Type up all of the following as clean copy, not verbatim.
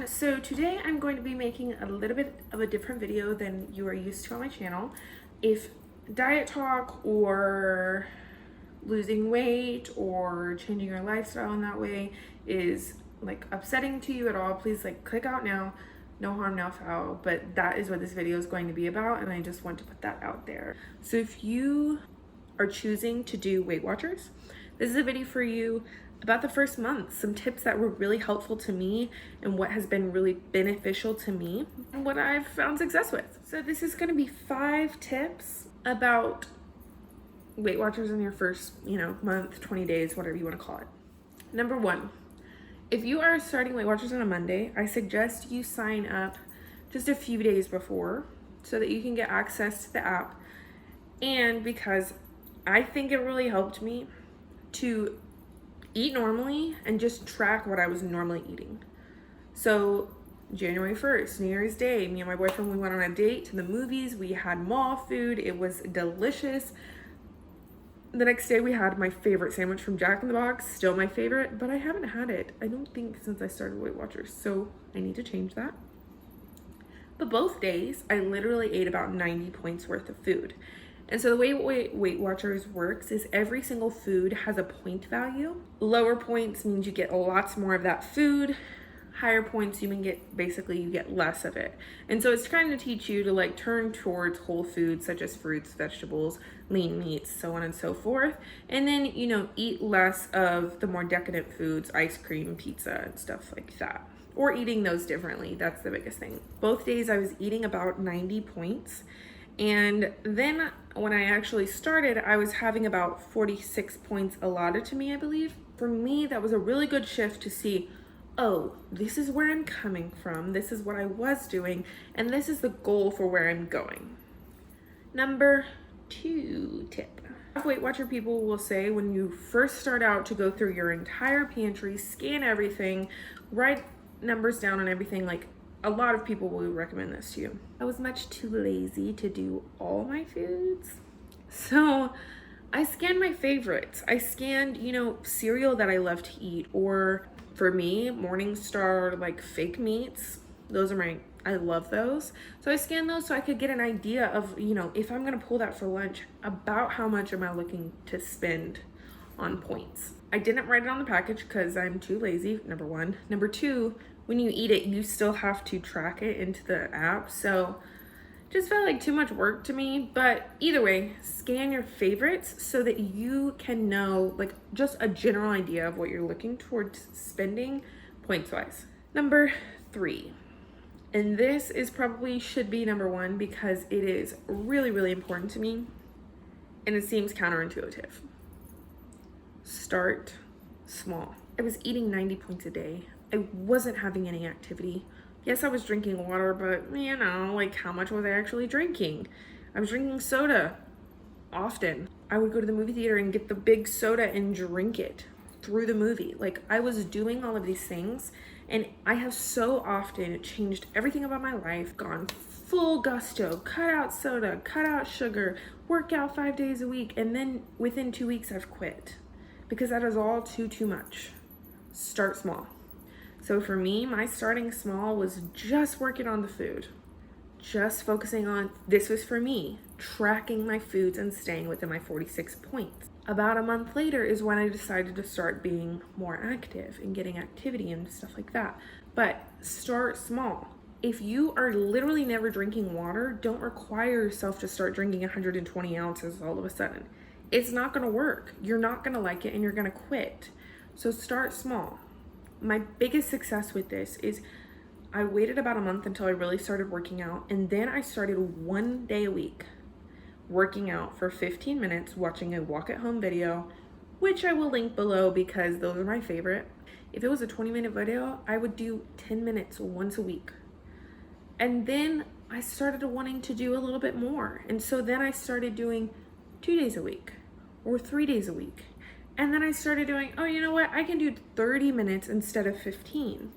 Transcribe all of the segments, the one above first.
So today I'm going to be making a little bit of a different video than you are used to on my channel. If diet talk or losing weight or changing your lifestyle in that way is like upsetting to you at all, please like click out now. No harm, no foul, but that is what this video is going to be about, and I just want to put that out there. So if you are choosing to do Weight Watchers, this is a video for you about the first month, some tips that were really helpful to me and what has been really beneficial to me and what I've found success with. So this is going to be 5 tips about Weight Watchers in your first, month, 20 days, whatever you want to call it. Number 1, if you are starting Weight Watchers on a Monday, I suggest you sign up just a few days before so that you can get access to the app. And because I think it really helped me to eat normally and just track what I was normally eating. So January 1st, New Year's Day, me and my boyfriend, we went on a date to the movies. We had mall food. It was delicious. The next day we had my favorite sandwich from Jack in the Box, still my favorite, but I haven't had it, I don't think, since I started Weight Watchers, so I need to change that. But both days, I literally ate about 90 points worth of food. And so the way Weight Watchers works is every single food has a point value. Lower points means you get lots more of that food. Higher points, you get less of it. And so it's trying to teach you to turn towards whole foods such as fruits, vegetables, lean meats, so on and so forth. And then, eat less of the more decadent foods, ice cream, pizza, and stuff like that. Or eating those differently, that's the biggest thing. Both days I was eating about 90 points. And then when I actually started, I was having about 46 points allotted to me, I believe. For me, that was a really good shift to see, oh, this is where I'm coming from, this is what I was doing, and this is the goal for where I'm going. Number 2 tip. Weight Watcher people will say when you first start out to go through your entire pantry, scan everything, write numbers down on everything. A lot of people will recommend this to you. I was much too lazy to do all my foods. So I scanned my favorites. I scanned, cereal that I love to eat, or for me, Morningstar, fake meats. I love those. So I scanned those so I could get an idea of, if I'm gonna pull that for lunch, about how much am I looking to spend on points. I didn't write it on the package because I'm too lazy, number 1. Number 2, when you eat it, you still have to track it into the app. So just felt like too much work to me. But either way, scan your favorites so that you can know just a general idea of what you're looking towards spending points wise. Number 3, and this is probably should be number 1 because it is really, really important to me and it seems counterintuitive. Start small. I was eating 90 points a day. I wasn't having any activity. Yes, I was drinking water, but how much was I actually drinking? I was drinking soda often. I would go to the movie theater and get the big soda and drink it through the movie. I was doing all of these things, and I have so often changed everything about my life, gone full gusto, cut out soda, cut out sugar, work out 5 days a week, and then within 2 weeks I've quit because that is all too much. Start small. So for me, my starting small was just working on the food, just focusing on, this was for me, tracking my foods and staying within my 46 points. About a month later is when I decided to start being more active and getting activity and stuff like that. But start small. If you are literally never drinking water, don't require yourself to start drinking 120 ounces all of a sudden. It's not gonna work. You're not gonna like it and you're gonna quit. So start small. My biggest success with this is I waited about a month until I really started working out, and then I started 1 day a week working out for 15 minutes, watching a walk at home video, which I will link below because those are my favorite. If it was a 20-minute video, I would do 10 minutes once a week. And then I started wanting to do a little bit more. And so then I started doing 2 days a week or 3 days a week. And then I started doing, oh, you know what? I can do 30 minutes instead of 15.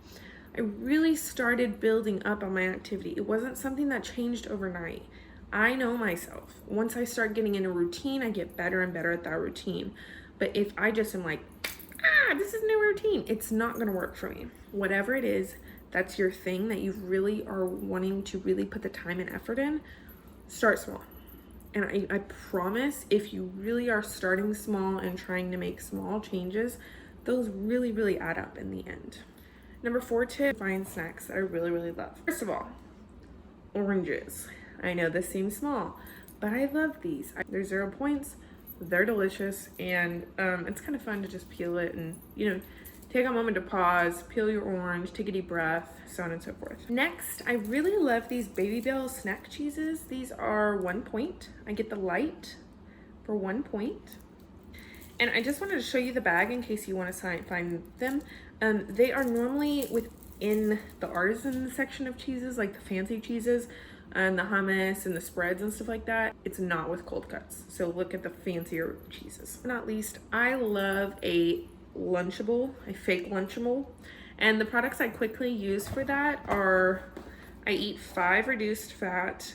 I really started building up on my activity. It wasn't something that changed overnight. I know myself. Once I start getting in a routine, I get better and better at that routine. But if I just am this is a new routine, it's not gonna work for me. Whatever it is that's your thing, that you really are wanting to really put the time and effort in, start small. And I promise, if you really are starting small and trying to make small changes, those really, really add up in the end. Number 4 tip, find snacks that I really, really love. First of all, oranges. I know this seems small, but I love these. They're 0 points, they're delicious, and it's kind of fun to just peel it and, you know, take a moment to pause, peel your orange, take a deep breath, so on and so forth. Next, I really love these Babybel snack cheeses. These are 1 point. I get the light for 1 point. And I just wanted to show you the bag in case you want to find them. They are normally within the artisan section of cheeses, like the fancy cheeses, and the hummus and the spreads and stuff like that. It's not with cold cuts. So look at the fancier cheeses. Not least, I love a Lunchable, a fake Lunchable. And the products I quickly use for that are, I eat 5 reduced fat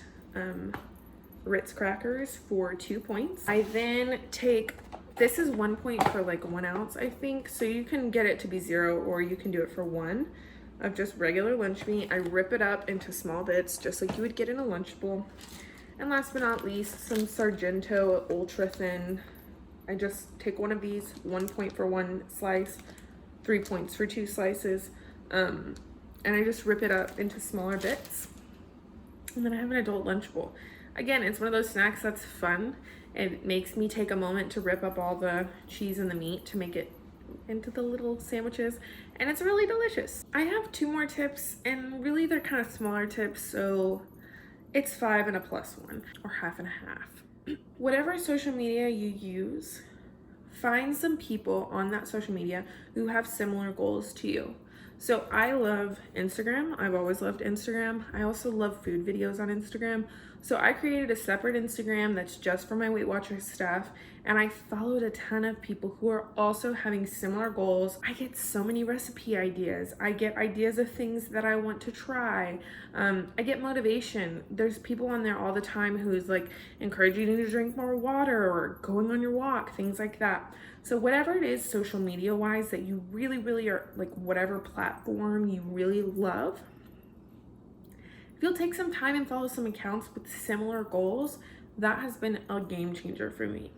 Ritz crackers for 2 points. I then take, this is 1 point for like 1 ounce, I think. So you can get it to be 0, or you can do it for 1 of just regular lunch meat. I rip it up into small bits, just like you would get in a Lunchable. And last but not least, some Sargento ultra thin. I just take one of these, 1 point for 1 slice, 3 points for 2 slices. And I just rip it up into smaller bits. And then I have an adult Lunchable. Again, it's one of those snacks that's fun. It makes me take a moment to rip up all the cheese and the meat to make it into the little sandwiches, and it's really delicious. I have 2 more tips, and really they're kind of smaller tips, so it's 5 and a +1, or half and a half. Whatever social media you use, find some people on that social media who have similar goals to you. So I love Instagram. I've always loved Instagram. I also love food videos on Instagram. So I created a separate Instagram that's just for my Weight Watchers stuff. And I followed a ton of people who are also having similar goals. I get so many recipe ideas. I get ideas of things that I want to try. I get motivation. There's people on there all the time who's like encouraging you to drink more water or going on your walk, things like that. So whatever it is social media wise that you really, really are, like whatever platform you really love, if you'll take some time and follow some accounts with similar goals, that has been a game changer for me.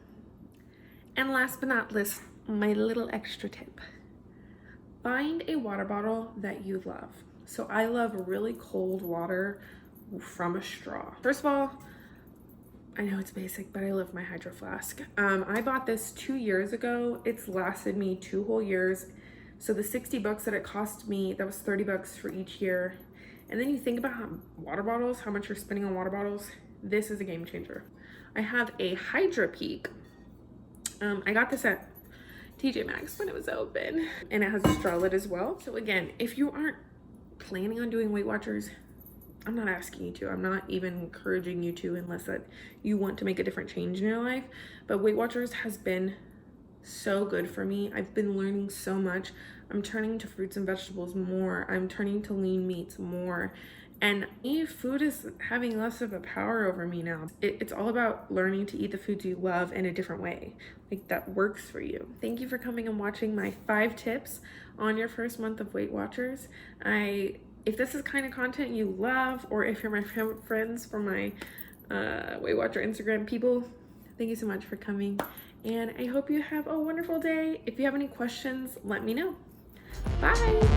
And last but not least, my little extra tip. Find a water bottle that you love. So I love really cold water from a straw. First of all, I know it's basic, but I love my Hydro Flask. I bought this 2 years ago. It's lasted me 2 whole years. So the 60 bucks that it cost me, that was 30 bucks for each year. And then you think about water bottles, how much you're spending on water bottles. This is a game changer. I have a Hydro Peak. I got this at TJ Maxx when it was open, and it has a straw lid as well. So again, if you aren't planning on doing Weight Watchers, I'm not asking you to. I'm not even encouraging you to, unless that you want to make a different change in your life. But Weight Watchers has been so good for me. I've been learning so much. I'm turning to fruits and vegetables more. I'm turning to lean meats more. And food is having less of a power over me now. It's all about learning to eat the foods you love in a different way, like that works for you. Thank you for coming and watching my 5 tips on your first month of Weight Watchers. If this is kind of content you love, or if you're my friends from my Weight Watcher Instagram people, thank you so much for coming. And I hope you have a wonderful day. If you have any questions, let me know. Bye.